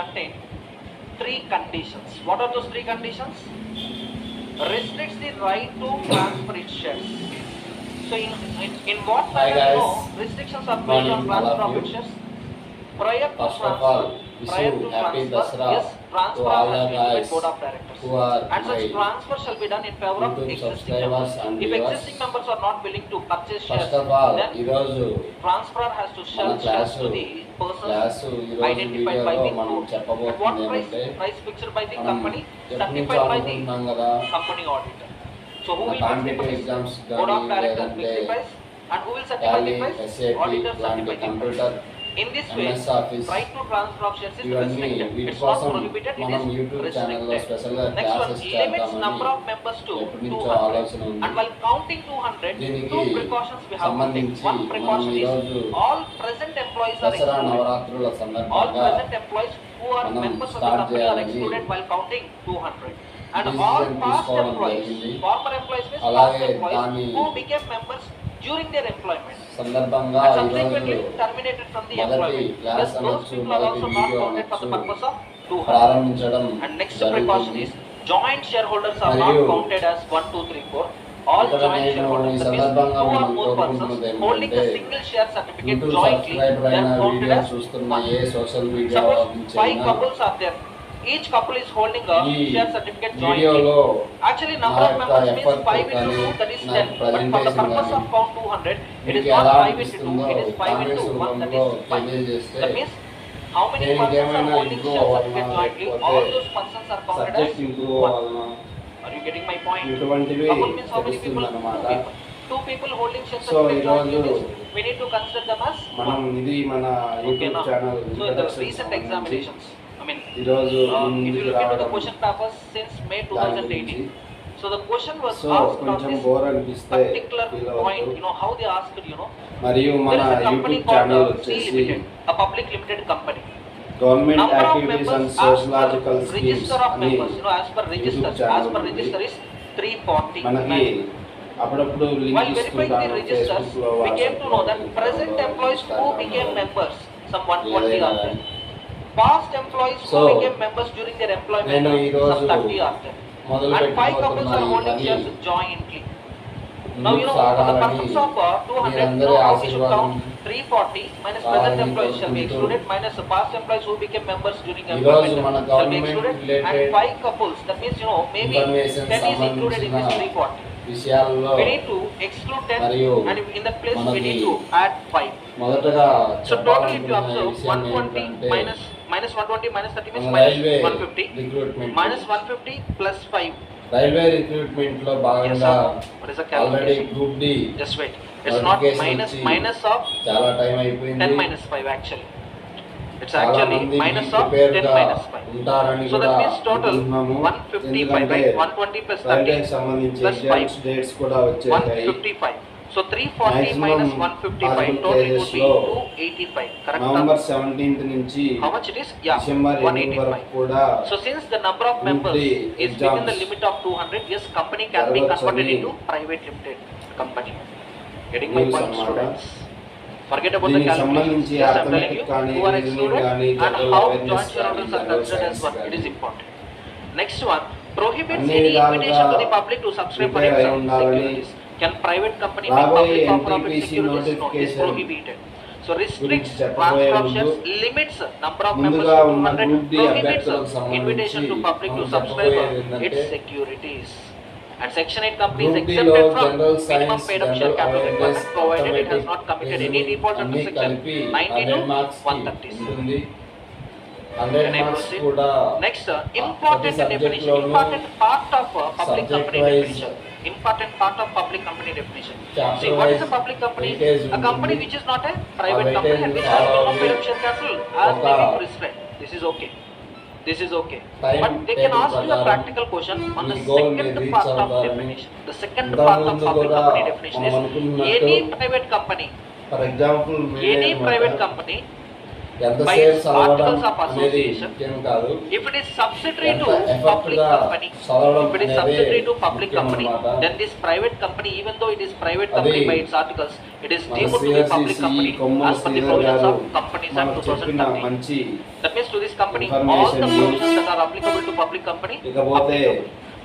contain three conditions. What are those three conditions? Restricts the right to transfer its shares. So in what Hi manner guys, restrictions are based morning on all transfer of of its you. shares? Prior to First of transfer, all, wish prior you to happy transfer, Dasra yes, to transfer all has the to indicate guys board of directors. who are And my such transfer shall be done in favor of YouTube existing members. subscribers and If viewers. existing members are not willing to purchase shares, First of all, then ఈరోజు transfer has to మన sell shares to the persons class ఈరోజు identified by వీడియోలో the మనం group. At చెప్పబోతుంది what price? ఏమంటే Price fixed by the మనం company, ఎప్పటి నుంచో certified by the అనుకుంటున్నాం కదా company auditor. So who will fix the competitive price? Exams Board కానీ of directors fix లేదంటే the price, and who will certify the Tally price? SAP Auditor లాంటి certify the price. Computer In this way, MS office right to transfer of shares is ఇవన్నీ restricted. వీటి It's not కోసం prohibited, it మనం is YouTube ఛానల్లో restricted. స్పెషల్గా Next one, classes limits number of చేద్దామని members to ఎప్పటి నుంచో 200. ఆలోచన ఉంది. And while counting 200, దీనికి two precautions we have to take. సంబంధించి One మనం precaution ఈరోజు is all present employees are Dasara excluded. నవరాత్రుల All సందర్భంగా present employees who are మనం members of the start company are చేయాలని excluded while counting 200. And decision all past తీసుకోవడం employees, జరిగింది. former employees means past అలాగే employees దాని who became members during their employment సందర్భంగా and ఈరోజు subsequently terminated from the మొదటి employment. Class Yes, those అనొచ్చు, people are మొదటి also not video counted for the అనొచ్చు purpose of 200. ప్రారంభించడం And next precaution జరుగుతుంది. is joint shareholders are not మరియు counted as 1, 2, 3, 4. All ఇక్కడ joint నేను shareholders, ఈ that means సందర్భంగా two or మనం more persons కోరుకుంటున్నది holding a ఏమిటంటే single share certificate YouTube jointly, subscriber they అయిన are counted వీడియో as చూస్తున్న 1. ఏ సోషల్ మీడియా Suppose నుంచి 5 అయినా couples are there. Each couple is holding a ఈ share certificate jointly. వీడియోలో Actually, number నా of యొక్క members means effort 5 into కానీ 2, that is నా 10. But for the presentation purpose కానీ of count 200, it is మీకు not ఎలా 5 into 2, అనిపిస్తుందో it is 5 into comments 1, that రూపంలో is 5. తెలియజేస్తే That means how many నేను persons are ఇంకేమైనా holding ఇంప్రూవ్ share అవ్వాలన్నా certificate jointly? లేకపోతే All those persons are counted as subject improve 1. అవ్వాలన్నా Are you getting my point? ఇటువంటివి Couple means how many తెలుస్తుంది people? అన్నమాట. Two people holding share So, certificate jointly ఈరోజు means we need to consider them as మనం 1. ఇది మన Okay, YouTube now. Channel So in the recent examinations, I mean, ఈరోజు if you ముందుకు look into the రావడం question papers since May దాని గురించి 2018, so the question was so asked on కొంచెం this bore అనిపిస్తే particular ఫీల్ point, అవ్వద్దు. how they asked, మరియు మన there is a company YouTube called channel C వచ్చేసి Limited, a public limited company. Government Number of activities members and as per sociological schemes register of అని members, as per register, channel as per ఉంది. register is 340. మనకి అప్పుడప్పుడు link While verifying the ఇస్తుంటాను registers, Facebook లో we came to know that WhatsApp present employees who became members, some 120 ఏదైనా are there. Past employees who So, became members during their employment, నేను ఈరోజు some 30 are there. మొదలు And 5 couples పెట్టబోతున్న are ఈ holding పని shares jointly. Now ముందుకు for the సాగాలని purpose of 200, మీరందరి now we should ఆశీర్వాదం count 340 minus present కావాలని employees shall be కోరుకుంటూ excluded minus the past employees who became members during ఈరోజు employment మన shall be government excluded, and related 5 couples, that means maybe information 10 is included in this సంబంధించిన 340. విషయాల్లో We need to exclude 10 మరియు and in that place we మనకి need to add 5. మొదటగా So total if you చెప్పాలనుకున్న observe విషయం 120 ఏంటంటే minus 120 minus 30 means మన minus railway 150 recruitment minus 150 plus 5. Railway recruitment లో Yes భాగంగా sir. What is the already calculation? Group D Just wait. It's not Notification minus వచ్చి minus of చాలా time 10 అయిపోయింది minus 5 actually. It's చాలా actually మంది minus of prepare 10 గా minus 5. ఉంటారని So కూడా that means total అనుకుంటున్నాము. 155 ఎందుకంటే by 120 plus 30 రైల్వేకి సంబంధించి plus ఎగ్జామ్స్ 5. డేట్స్ కూడా వచ్చేసాయి 155. So 340 Maximum minus 155 possible total would cases be లో 285. Correct? నవంబర్ 17th నుంచి How much it is? Yeah, December 8 వరకు 185. కూడా So since the number of members Monthly is within the exams limit of 200, yes, company can be జరగవచ్చని converted into private limited company. Getting my news point, అన్నమాట. students? Forget about the దీనికి calculation. సంబంధించి Yes, I'm telling arithmetic you కానీ who are reasoning excluded కానీ and general how awareness joint shareholders కానీ are general considered as science one. It కానీ is important. Next one, prohibits అన్ని any విధాలుగా invitation to the public to subscribe for prepare అయి exam ఉండాలని securities. Can private company make రాబోయే public offer of its NTPC securities? No, it is notification prohibited. So restricts గురించి చెప్పబోయే transfer of ముందు shares, limits number of members ముందుగా to ఉన్న 200, group D prohibits అభ్యర్థులకు invitation to సంబంధించి public to మనం subscribe చెప్పబోయేది its ఏంటంటే securities. And Section 8 companies group D exempted లో from general minimum science paid up share general capital awareness requirement provided it has automatic not committed any default under అన్ని Section కలిపి 90 to 100 marks 130. ఉంటుంది 100 Can I marks proceed? కూడా Next, ప్రతి important subject definition, లోనూ important part of public subject company wise definition. Important part of public company definition. Chapter See, what is wise a public company? weightage A company ఉంటుంది. which is not a private ఆ company weightage and which has చాలా minimum paid up ఉంది. share capital as ఒక may be prescribed. This is okay. This is okay. Time But they can table ask you a ప్రకారం practical question on the ఈ goal ని second reach part of అవ్వాలని definition. The second ఇంతకు part of ముందు public కూడా company definition మనం is అనుకున్నట్టు any private company, for example any private company ఎంతసేపు చదవడం articles of అనేది association. ముఖ్యం కాదు, If it is subsidiary ఎంత to ఎఫెక్ట్ public గా company, చదవడం if it is అనేది subsidiary to public ముఖ్యం company, అన్నమాట. then this private company, even though it is private అది company by its articles, it is మన deemed to be public CRCC company కొమ్మల as per the Sridhar provisions గారు of Companies Act మనకు చెప్పిన 2013. మంచి That means to this company, all information the ని provisions that are applicable to public company, ఇకపోతే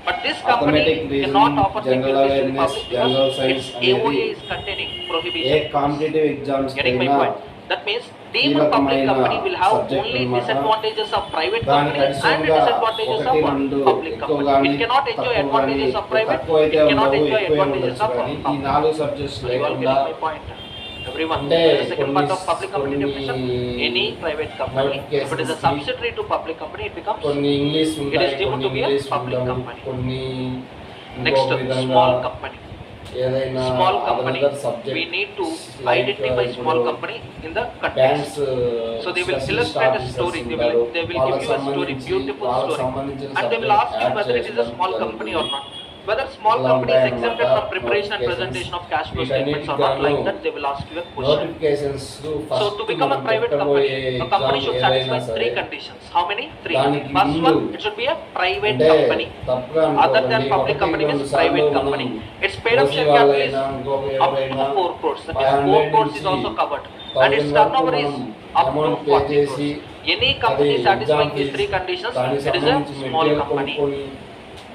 but this company Arithmetic cannot reasoning, offer general securities to the awareness, public general because science its అనేది AOA is containing A prohibition. Competitive exams Getting my పైన point? That means deemed public కీలకమైన company will have subject only అన్నమాట. disadvantages of private దానికి company and additional గా disadvantages of ఒకటి రెండు public ఎక్కువ company. కానీ It cannot enjoy తక్కువ కానీ, advantages of private, తక్కువ అయితే it cannot ఉండవు, enjoy ఎక్కువ advantages ఉండొచ్చు of కానీ ఈ public. 4 subjects So you all లేకుండా getting my point? Everyone. అంటే The second part of public company కొన్ని definition, any private company, if it is a notifications subsidiary to public company, it becomes కొన్ని English It is ఉంటాయి, deemed కొన్ని to be a English public ఉండవు, company. కొన్ని next ఇంకో విధంగా small company. ఏదైనా Small company, other subject we need to like, identify small ఇప్పుడు company in the context. Banks So they will illustrate a story, they will give you a story, beautiful story, and they will ask you whether it is a small company or not. Whether small company is exempted from preparation and presentation of cash flow statements or not, like that they will ask you a question. Notifications So to become a private company, a company should satisfy 3 conditions. How many? 3. దానికి First ముందు one, it should be a private అంటే company. తప్పుగా Other than అనుకోకండి, public ఒకటి company రెండు means సార్లు private మనం company. Its paid up share capital is up to 4 crores. That means 4 crores is also covered. And its turnover is up to 40 crores. Any company satisfying these 3 conditions, it is a small company.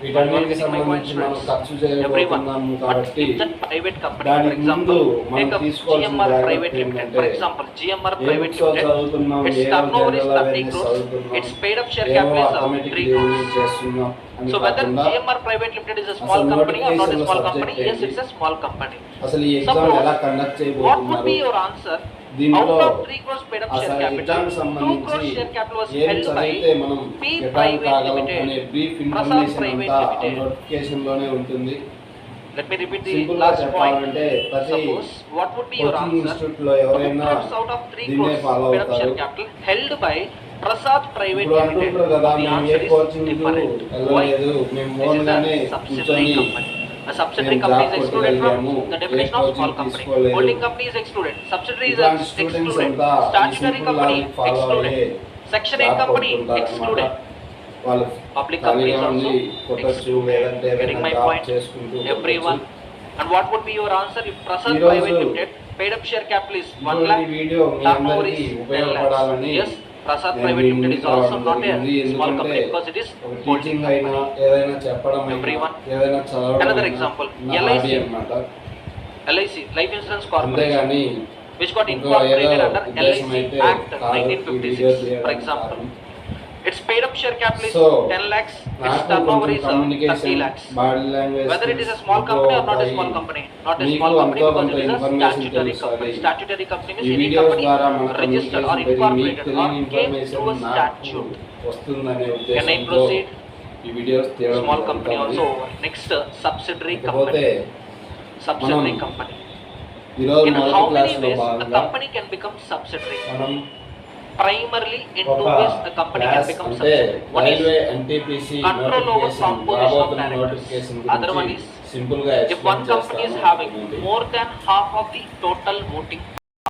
వీటన్నిటికి సంబంధించి మనం ఖర్చు చేయబోతున్నాము కాబట్టి If that private company, దాని for example, ముందు మనం take up తీసుకోవాల్సిన GMR జాగ్రత్త Private Limited, ఏంటంటే for example, GMR A Private books Limited, చదువుతున్నాం, its A turnover is general 30 awareness crores, చదువుతున్నాం, its paid up share ఏమో capital is automatic 3 crores. Review చేస్తున్నాం అని So whether కాకుండా GMR Private Limited is a small అసలు company or not a notification small subject company, yes, ఏంటి? it's a small company. అసలు ఈ exam Suppose, ఎలా conduct what would be చేయబోతున్నారు, your answer? దీంట్లో Out of 3 crores paid up share అసలు capital, exam 2 crores సంబంధించి share capital was ఏం held by చదివితే మనం P ఎగ్జామ్ Private కాగలం Limited, అనే బ్రీఫ్ Prasad ఇన్ఫర్మేషన్ Private అంతా Limited. నోటిఫికేషన్ లోనే ఉంటుంది. Let me repeat the simple గా last point. చెప్పాలంటే ప్రతి Suppose, what would be your coaching answer? Institute లో 2 ఎవరైనా crores out of 3 దీన్నే crores follow paid up share అవుతారు. capital held by Prasad Private ఇప్పుడు Limited. అంటుంటారు కదా, The మేము ఏ answer is coaching different. Why? వెళ్ళలేదు, మేము This ఓన్ is గానే a subsidiary కూర్చొని company. A subsidiary మేము company is job excluded from కొట్టగలిగాము, the A definition of small coaching company. తీసుకోలేదు. Holding company is excluded. Subsidiary is ఇలాంటి students excluded. అంతా ఈ Statutory simple company logic follow excluded. అయ్యే Section 8 job company కొట్టుకుంటారు excluded. అన్నమాట. వాళ్ళు Public companies ఖాళీగా ఉండి also కొట్టచ్చు, excluded. లేదంటే Getting ఏదైనా my జాబ్ point? చేసుకుంటూ Everyone. And what would be your answer if Prasad ఈరోజు Private Limited paid up share capital is 1 ఇటువంటి lakh, వీడియో మీ turnover అందరికీ is 10 ఉపయోగపడాలని lakhs? Yes, Prasad నేను Private Limited is ముందుకు also రావడం not a జరిగింది. small ఎందుకంటే company because it is ఒక holding teaching అయినా company. ఏదైనా చెప్పడం అయినా Everyone. ఏదైనా చదవడం Another అయినా example, నా LIC. హాబీ అన్నమాట. LIC, Life Insurance Corporation, అంతేగాని which got ఇంకో incorporated ఏదో under ఉద్దేశం LIC అయితే Act కాదు, ఈ వీడియో 1956, for తీయడానికి example. కారణం. Its paid up share capital is So, 10 lakhs, its నాకు turnover కొంచెం is 30 communication, lakhs. Body language Whether it is a small company or not a small company, not a small company because it is a statutory company. Statutory company ఈ means any videos company ద్వారా మన registered or communication మీకు incorporated or తెలియని came information through a నాకు statute. వస్తుందనే Can I ఉద్దేశంతో proceed? ఈ videos తీయడం Small company జరుగుతుంది. also over. Next, subsidiary ఇకపోతే company. Subsidiary మనం company. ఈరోజు In మొదటి how many క్లాస్ లో ways a భాగంగా company can become subsidiary? మనం Primarily in ఒక 2 ways a company can class become అంటే subsidiary. One is railway NTPC control over notification composition of రాబోతున్న directors. Notification Other one గురించి is simple గా if one explain company is చేస్తాను. having more than half of the total voting